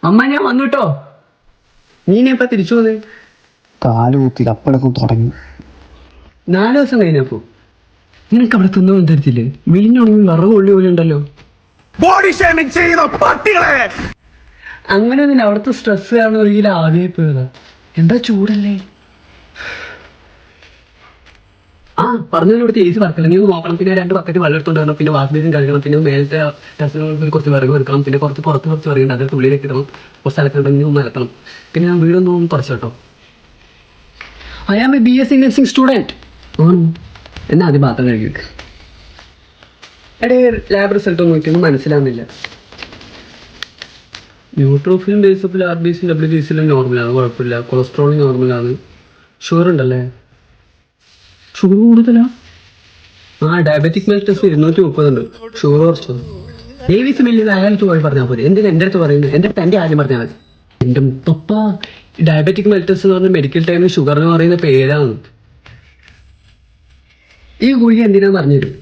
അമ്മ ഞാൻ വന്നുട്ടോ. നീ ഇനി എപ്പ തിരിച്ചു പോന്നെ? കാലുകുത്തി അപ്പഴൊക്കെ തുടങ്ങി. 4 ദിവസം കഴിഞ്ഞപ്പോ നിനക്ക് അവിടെ തിന്നൊന്നും തരത്തില്ലേ? മിലിഞ്ഞുണങ്ങി വിറക് കൊള്ളി പോലെ ഉണ്ടല്ലോ. ബോഡി ഷേമിംഗ് ചെയ്യുന്ന പട്ടികളെ. അങ്ങനെയൊന്നുമില്ല, അവിടുത്തെ സ്ട്രെസ് കാരണം ഒരിക്കലും ആദ്യമായി പോയതാ. എന്താ ചൂടല്ലേ? ആ പറഞ്ഞതിന് ഇവിടുത്തെ AC വർക്കല്ല, നീ നോക്കണം. പിന്നെ 2 ബക്കറ്റ് വെള്ളം എടുത്തോണ്ട് വരണം, പിന്നെ വാഷ് ബേസിൻ കഴുകണം, പിന്നെ മേലത്തെ ടെറസിന് കുറച്ച് വിറക് വെക്കണം, പിന്നെ പുറത്ത് വിറകുണ്ട്, അത് തുള്ളിയിലേക്ക് ഇടണം, കുറച്ച് സ്ഥലത്തുണ്ടെങ്കിൽ ഒന്ന് അലക്കണം, പിന്നെ ഞാൻ വീടൊന്നും തുറച്ചു കേട്ടോ. I am a BSc nursing student. എന്നാ ആദ്യം പാത്രം കഴുകി വെക്ക്. എടേ ലാബ് റിസൾട്ട് ഒന്നും നോക്കിയൊന്നും മനസ്സിലാവുന്നില്ല. ന്യൂട്രോഫിലും ബേസപ്പിലും RBC WBCയിലും നോർമലാണ്, കുഴപ്പമില്ല. കൊളസ്ട്രോളും നോർമലാണ്. ഷുഗർ ഉണ്ടല്ലേ? ഷുഗർ കൂടുതലാ? ഡയബറ്റിക് മെൽറ്റസ് 230 ഉണ്ട്. ഷുഗർ കുറച്ചോ? ഡേവിസ് മില്ലിൽ അയാൾക്ക് പോയി പറഞ്ഞാൽ പോലെ. എന്തിനാ എൻ്റെ അടുത്ത് പറയുന്നത്? എൻ്റെ അടുത്ത് എൻ്റെ ആദ്യം പറഞ്ഞാൽ മതി. എൻ്റെ മുത്തപ്പ, ഡയബറ്റിക് മെൽറ്റസ് എന്ന് പറഞ്ഞ മെഡിക്കൽ ടൈമിൽ ഷുഗർ എന്ന് പറയുന്ന പേരാണ്. ഈ ഗുളിക എന്തിനാ പറഞ്ഞുതരും?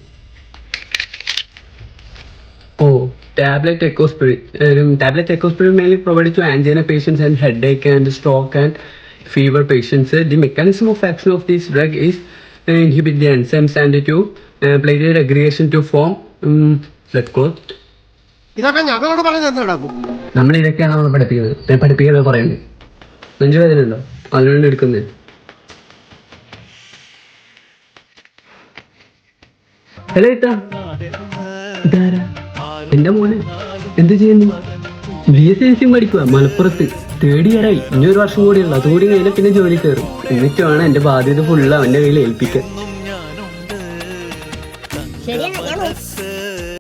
Tablet ecospirin mainly provided to angina patients and headache and stroke and fever patients. The mechanism of action of this drug is inhibit the enzymes and to platelet aggregation to form blood clot. ഇതൊക്കെ ഞങ്ങളോട് പറഞ്ഞെന്താ? നമ്മൾ ഇതൊക്കെയാണ് നമ്മൾ പഠിപ്പിക്കുന്നത് പറയുന്നത്. നെഞ്ചുവേദന ഉണ്ടോ? അതിനുവേണ്ടി എടുക്കുന്നത്. ഹലോ ഇതാരാ? എന്റെ മോനെ എന്ത് ചെയ്യുന്നു? BSc നഴ്സിംഗ് പഠിക്കുക, മലപ്പുറത്ത് 3rd year ആയി. ഇനി 1 വർഷം കൂടിയുള്ളൂ, അതുകൂടി കഴിഞ്ഞാൽ പിന്നെ ജോലി കയറും. എന്നിട്ട് വേണം എന്റെ ബാധ്യത ഫുള്ള് അവന്റെ കയ്യിൽ ഏൽപ്പിക്കാൻ.